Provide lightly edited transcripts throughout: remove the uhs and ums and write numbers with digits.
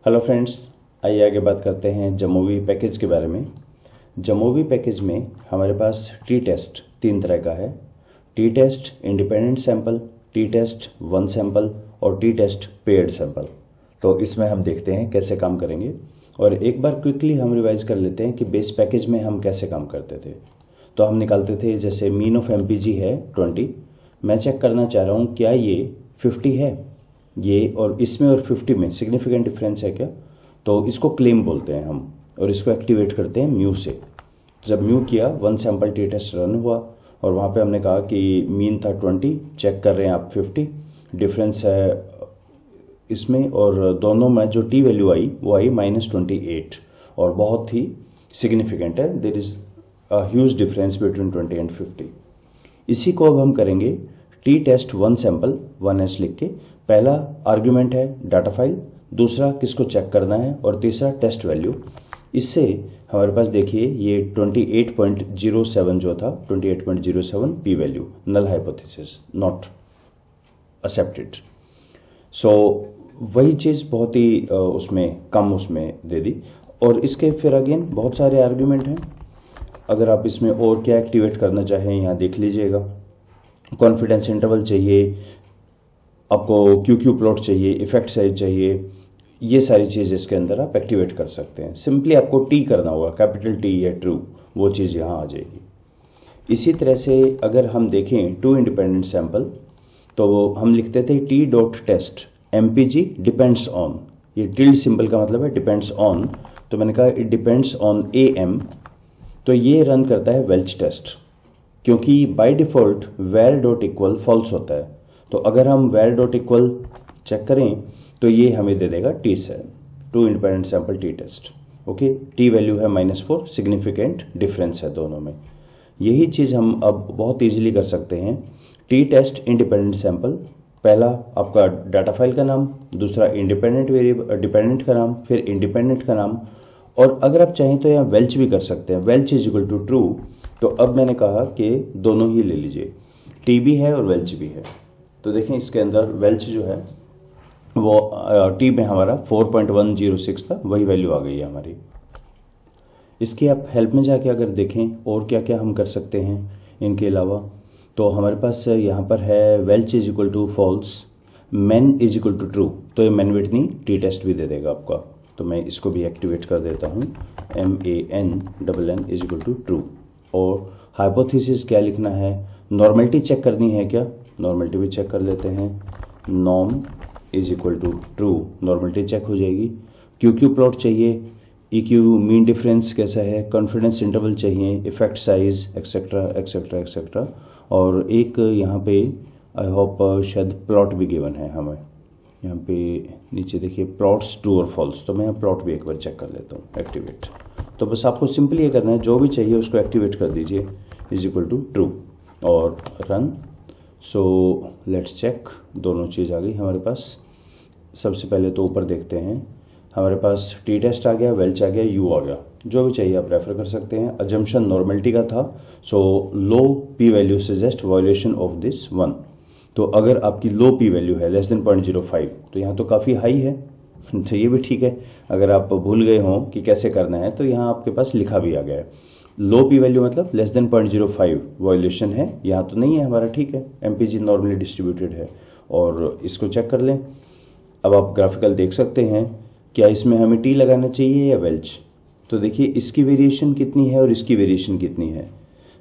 Hello friends, आइए आगे बात करते हैं जमोवी पैकेज के बारे में। जमोवी पैकेज में हमारे पास टी टेस्ट 3 तरह का है। T test independent sample, T test one sample और टी टेस्ट पेयर्ड सैंपल। तो इसमें हम देखते हैं कैसे काम करेंगे और एक बार क्विकली हम रिवाइज कर लेते हैं कि बेस पैकेज में हम कैसे काम करते थे। तो हम निकालते थे, जैसे मीन ऑफ एमपीजी है 20। मैं चेक करना चाह रहा हूँ क्या ये 50 है, ये और इसमें और 50 में सिग्निफिकेंट डिफरेंस है क्या। तो इसको क्लेम बोलते हैं हम और इसको एक्टिवेट करते हैं म्यू से। जब म्यू किया, one sample T test run हुआ और वहां पे हमने कहा कि मीन था 20, चेक कर रहे हैं आप 50, डिफरेंस है इसमें और दोनों में जो टी वैल्यू आई वो आई -28 और बहुत ही सिग्निफिकेंट है। There is a huge difference between 20 and 50। इसी को अब हम करेंगे T test one sample 1s लिख के। पहला आर्ग्यूमेंट है डाटा फाइल, दूसरा किसको चेक करना है और तीसरा टेस्ट वैल्यू। इससे हमारे पास देखिए ये 28.07 जो था 28.07 p value, null hypothesis, not accepted. So वही चीज बहुत ही उसमें कम उसमें दे दी। और इसके फिर अगेन बहुत सारे आर्ग्यूमेंट हैं। अगर आप इसमें और क्या एक्टिवेट करना चाहें यहाँ देख लीजिएगा। कॉन्फिडेंस इंटरवल चाहिए आपको, क्यू प्लॉट चाहिए, इफेक्ट साइज चाहिए, ये सारी चीज इसके अंदर आप एक्टिवेट कर सकते हैं। सिंपली आपको टी करना होगा, कैपिटल टी या ट्रू, वो चीज यहां आ जाएगी। इसी तरह से अगर हम देखें टू इंडिपेंडेंट सैंपल, तो हम लिखते थे T dot test MPG depends on, ये टिल्ड सिंबल का मतलब है डिपेंड्स ऑन, तो मैंने कहा इट डिपेंड्स ऑन एम। तो ये रन करता है वेल्च टेस्ट, क्योंकि by default var dot equal false होता है। तो अगर हम वेर डॉट इक्वल चेक करें तो ये हमें दे देगा टी से, two independent sample T test. Okay, T value है -4, सिग्निफिकेंट डिफरेंस है दोनों में। यही चीज हम अब बहुत इजीली कर सकते हैं। टी टेस्ट इंडिपेंडेंट सैंपल, पहला आपका डाटा फाइल का नाम, दूसरा इंडिपेंडेंट वेरिएबल डिपेंडेंट का नाम, फिर इंडिपेंडेंट का नाम। और अगर आप चाहें तो यहाँ वेल्च भी कर सकते हैं, Welch is equal to true. तो अब मैंने कहा कि दोनों ही ले लीजिए, टी भी है और वेल्च भी है। तो देखें इसके अंदर वेल्च जो है वो टी में हमारा 4.106 था, वही वैल्यू आ गई है हमारी। इसकी आप हेल्प में जाके अगर देखें और क्या क्या हम कर सकते हैं इनके अलावा, तो हमारे पास यहाँ पर है Welch is equal to false, Mann is equal to true. तो ये मैन विथनी टी टेस्ट भी दे देगा आपका। तो मैं इसको भी एक्टिवेट कर देता हूँ, MANNN is equal to true. और हाइपोथेसिस क्या लिखना है, नॉर्मेलिटी चेक करनी है क्या, नॉर्मेलिटी भी चेक कर लेते हैं, norm is equal to true, normality check हो जाएगी। क्यू प्लॉट चाहिए, EQ मीन डिफरेंस कैसा है, कॉन्फिडेंस इंटरवल चाहिए, effect size etcetera etcetera etcetera. और एक यहाँ पे आई होप शायद प्लॉट भी गिवन है हमें, यहाँ पे नीचे देखिए प्लॉट्स ट्रू और फॉल्स। तो मैं यहाँ प्लॉट भी एक बार चेक कर लेता हूँ, एक्टिवेट। तो बस आपको सिंपली ये करना है, जो भी चाहिए उसको एक्टिवेट कर दीजिए, इज इक्वल टू ट्रू और रन। सो लेट्स चेक, दोनों चीज आ गई हमारे पास। सबसे पहले तो ऊपर देखते हैं, हमारे पास टी टेस्ट आ गया, वेल्च आ गया, यू आ गया। जो भी चाहिए आप रेफर कर सकते हैं। अजम्पशन नॉर्मेलिटी का था, so low p value suggest violation of this one. तो अगर आपकी लो पी वैल्यू है लेस देन 0.05, तो यहाँ तो काफी हाई है, तो ये भी ठीक है। अगर आप भूल गए हो कि कैसे करना है तो यहाँ आपके पास लिखा भी आ गया है। लो पी वैल्यू मतलब लेस देन 0.05 वायोलेशन है, यहाँ तो नहीं है हमारा, ठीक है, एमपीजी नॉर्मली डिस्ट्रीब्यूटेड है। और इसको चेक कर लें। अब आप ग्राफिकल देख सकते हैं, क्या इसमें हमें टी लगाना चाहिए या वेल्च। तो देखिए इसकी वेरिएशन कितनी है और इसकी वेरिएशन कितनी है।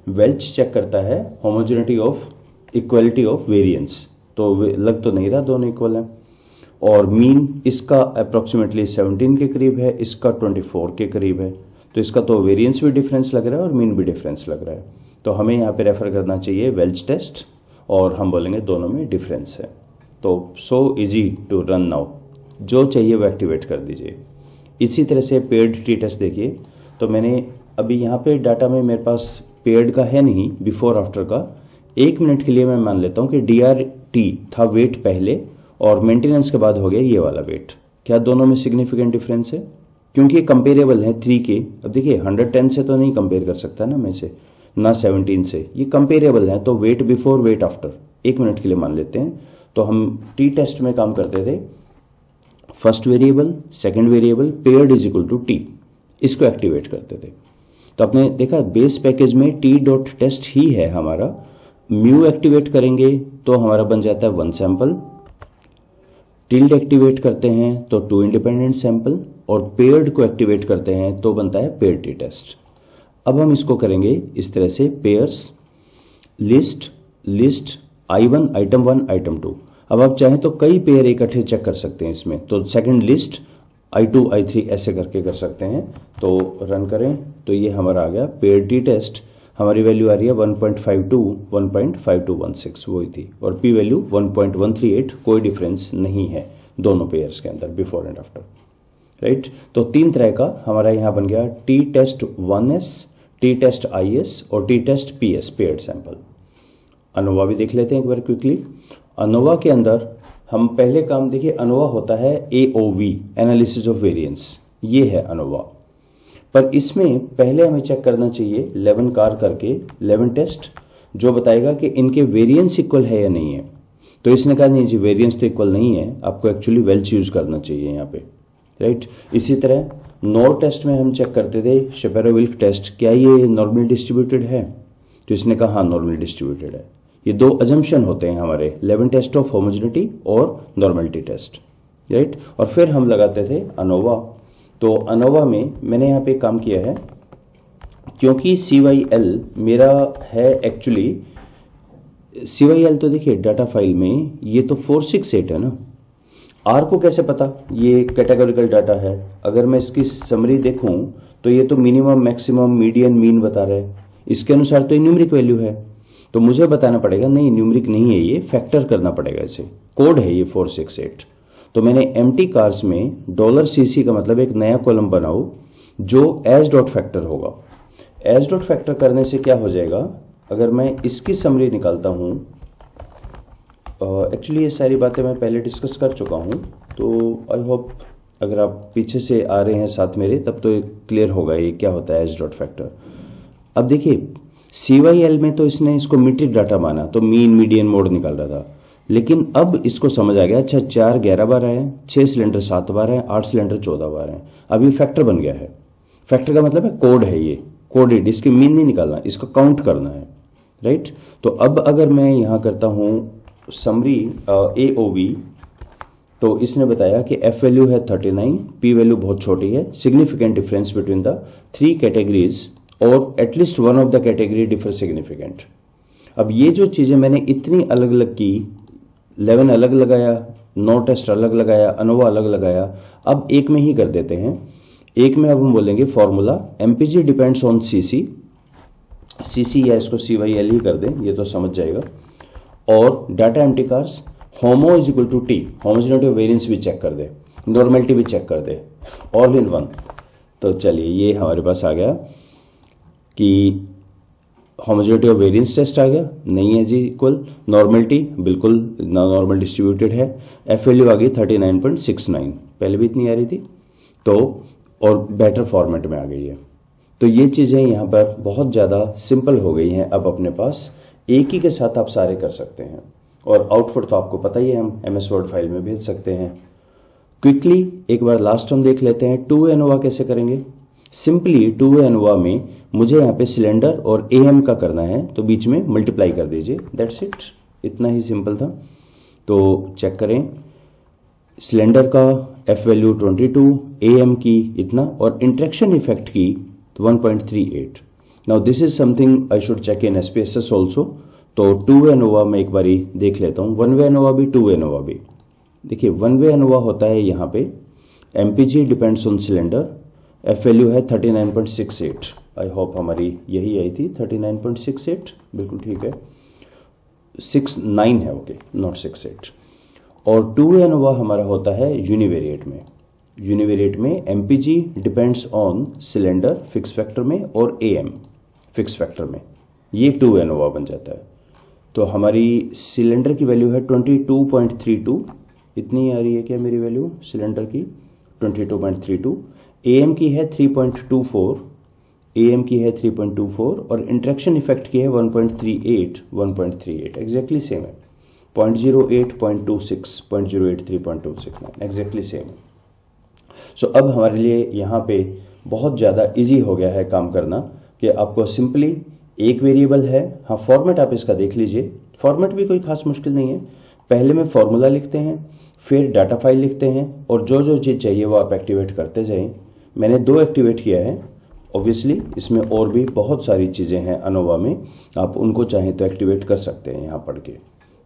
वेल्च चेक करता है homogeneity of equality of variance, तो लग तो नहीं रहा दोनों इक्वल है। और मीन इसका अप्रोक्सीमेटली 17 के करीब है, इसका 24 के करीब है। तो इसका तो वेरिएंस भी डिफरेंस लग रहा है और मीन भी डिफरेंस लग रहा है। तो हमें यहाँ पे रेफर करना चाहिए वेल्च टेस्ट और हम बोलेंगे दोनों में डिफरेंस है। तो so easy to run now, जो चाहिए वो एक्टिवेट कर दीजिए। इसी तरह से पेयर्ड टी टेस्ट देखिए, तो मैंने अभी यहाँ पे डाटा में मेरे पास पेयर्ड का है नहीं, बिफोर आफ्टर का। 1 मिनट के लिए मैं मान लेता हूँ कि DRT था वेट पहले और मेंटेनेंस के बाद हो गया ये वाला वेट। क्या दोनों में सिग्निफिकेंट डिफरेंस है, क्योंकि ये कंपेरेबल है 3 के। अब देखिए 110 से तो नहीं कंपेयर कर सकता ना मैं से, ना 17 से, ये कंपेरेबल है। तो weight before weight after 1 minute के लिए मान लेते हैं। तो हम टी टेस्ट में काम करते थे first variable, second variable, paired is equal to T, इसको एक्टिवेट करते थे। तो आपने देखा बेस पैकेज में टी डॉट टेस्ट ही है हमारा। म्यू एक्टिवेट करेंगे तो हमारा बन जाता है वन सैंपल, टिल्ड एक्टिवेट करते हैं तो टू इंडिपेंडेंट सैंपल, और पेयर्ड को एक्टिवेट करते हैं तो बनता है पेयर टी टेस्ट। अब हम इसको करेंगे इस तरह से, pairs list I1 item 1 item 2। अब आप चाहें तो कई पेयर इकट्ठे चेक कर सकते हैं इसमें, तो सेकंड लिस्ट I2 I3 ऐसे करके कर सकते हैं। तो रन करें तो ये हमारा आ गया पेयर टी टेस्ट। हमारी वैल्यू आ रही है 1.52 1.5216 वही थी, और पी वैल्यू 1.138, कोई डिफरेंस नहीं है दोनों पेयर्स के अंदर बिफोर एंड आफ्टर, राइट। तो तीन तरह का हमारा यहां बन गया T test 1S, T test IS और T test PS, paired sample. ANOVA भी देख लेते हैं एक बार क्विकली। अनोवा के अंदर हम पहले काम देखिए, अनोवा होता है AOV, एनालिसिस ऑफ वेरिएंस, ये है अनोवा। पर इसमें पहले हमें चेक करना चाहिए 11 कार करके 11 टेस्ट, जो बताएगा कि इनके वेरिएंस इक्वल है या नहीं है। तो इसने कहा नहीं जी वेरिएंस तो इक्वल नहीं है, आपको एक्चुअली वेल्च यूज करना चाहिए यहाँ पे, राइट। इसी तरह नोर टेस्ट में हम चेक करते थे शेपेरो-विल्क टेस्ट, क्या ये नॉर्मली डिस्ट्रीब्यूटेड है, तो इसने कहा हाँ नॉर्मली डिस्ट्रीब्यूटेड है। ये दो अजम्पशन होते हैं हमारे 11 टेस्ट ऑफ होमोजेनिटी और नॉर्मलिटी टेस्ट, राइट। और फिर हम लगाते थे अनोवा। तो अनोवा में मैंने यहाँ पे काम किया है, क्योंकि CYL मेरा है एक्चुअली, CYL तो देखिए डाटा फाइल में ये तो 468 है ना। R को कैसे पता, ये कैटेगोरिकल डाटा है। अगर मैं इसकी समरी देखूं तो ये तो मिनिमम मैक्सिमम मीडियन मीन बता रहा है, इसके अनुसार तो ये न्यूमेरिक वैल्यू है। तो मुझे बताना पड़ेगा नहीं न्यूमेरिक नहीं है, ये फैक्टर करना पड़ेगा, इसे कोड है ये 468। तो मैंने एम्प्टी कार्स में $CC का मतलब एक नया कॉलम बनाओ जो एज डॉट फैक्टर होगा। एज डॉट फैक्टर करने से क्या हो जाएगा, अगर मैं इसकी समरी निकालता हूं, एक्चुअली ये सारी बातें मैं पहले डिस्कस कर चुका हूं, तो आई होप अगर आप पीछे से आ रहे हैं साथ मेरे तब तो क्लियर होगा ये क्या होता है एज डॉट फैक्टर। अब देखिए CYL में तो इसने इसको मीट्रिक डाटा माना, तो मीन मीडियन मोड निकाल रहा था, लेकिन अब इसको समझ आ गया अच्छा 4 11 बार है, 6 सिलेंडर 7 बार है, 8 सिलेंडर 14 बार है। अब ये फैक्टर बन गया है। फैक्टर का मतलब है कोड है, ये कोडेड, इसकी मीन नहीं निकालना, इसका काउंट करना है, राइट। तो अब अगर मैं यहां करता हूं समरी AOV, तो इसने बताया कि F वैल्यू है 39, P वैल्यू बहुत छोटी है, significant difference between the 3 categories और at least one of the category differ significant. अब ये जो चीजें मैंने इतनी अलग अलग की, 11 अलग लगाया, नो टेस्ट अलग लगाया, अनोवा अलग लगाया, अब एक में ही कर देते हैं। एक में अब हम बोलेंगे formula MPG depends on CC या इसको CYL ही कर दें, ये तो समझ जाएगा। और data mtcars homo is equal to T, homogeneity variance भी चेक कर दे, नॉर्मलिटी भी चेक कर दे, ऑल इन वन। तो चलिए ये हमारे पास आ गया कि होमोजेनिटी ऑफ वेरिएंस टेस्ट आ गया, नहीं है जी इक्वल, नॉर्मलिटी बिल्कुल नॉर्मल डिस्ट्रीब्यूटेड है, F वैल्यू आ गई 39.69, पहले भी इतनी आ रही थी, तो और बेटर फॉर्मेट में आ गई है। तो ये चीजें यहां पर बहुत ज्यादा सिंपल हो गई हैं, अब अपने पास एक ही के साथ आप सारे कर सकते हैं। और आउटपुट तो आपको पता ही है, हम MS वर्ड फाइल में भेज सकते हैं। क्विकली एक बार लास्ट हम देख लेते हैं, 2 एनोवा कैसे करेंगे। सिंपली 2 एनोवा में मुझे यहाँ पे सिलेंडर और AM का करना है, तो बीच में मल्टीप्लाई कर दीजिए, दैट्स इट, इतना ही सिंपल था। तो चेक करें, सिलेंडर का F वैल्यू 22, AM की इतना, और इंटरेक्शन इफेक्ट की 1.38। Now this is something I should check in SPSS also. तो 2 एनोवा में एक बारी देख लेता हूं, 1 वे एनोवा भी 2 एनोवा भी। देखिए 1 वे एनोवा होता है यहाँ पे MPG depends on cylinder, F value है 39.68, आई होप हमारी यही आई थी 39.68, बिल्कुल ठीक है, 69 है, ओके नॉट 68। और 2 एनोवा हमारा होता है यूनिवेरिएट में। यूनिवेरिएट में MPG depends on cylinder fix factor में और AM फिक्स फैक्टर में, ये 2 एनोवा बन जाता है। तो हमारी सिलेंडर की वैल्यू है 22.32, इतनी आ रही है क्या मेरी वैल्यू सिलेंडर की 22.32, AM की है 3.24, AM की है 3.24 और इंटरेक्शन इफेक्ट की है 1.38 एग्जैक्टली सेम है, 0.08, 0.26, 0.083, 0.269 एग्जैक्टली सेम है। सो अब हमारे लिए यहाँ पे बहुत ज़्यादा इजी हो गया है काम करना कि आपको सिंपली एक वेरिएबल है। हाँ, फॉर्मेट आप इसका देख लीजिए, फॉर्मेट भी कोई खास मुश्किल नहीं है। पहले में फॉर्मूला लिखते हैं, फिर डाटा फाइल लिखते हैं और जो जो चीज़ चाहिए वो आप एक्टिवेट करते जाएं। मैंने 2 एक्टिवेट किया है। ऑब्वियसली इसमें और भी बहुत सारी चीज़ें हैं अनोवा में, आप उनको चाहें तो एक्टिवेट कर सकते हैं यहाँ पढ़ के।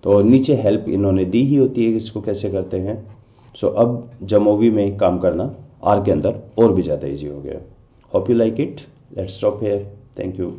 तो नीचे हेल्प इन्होंने दी ही होती है कि इसको कैसे करते हैं। सो अब जमोवी में काम करना आर के अंदर और भी ज़्यादा ईजी हो गया। Hope you like it. Let's stop here. Thank you.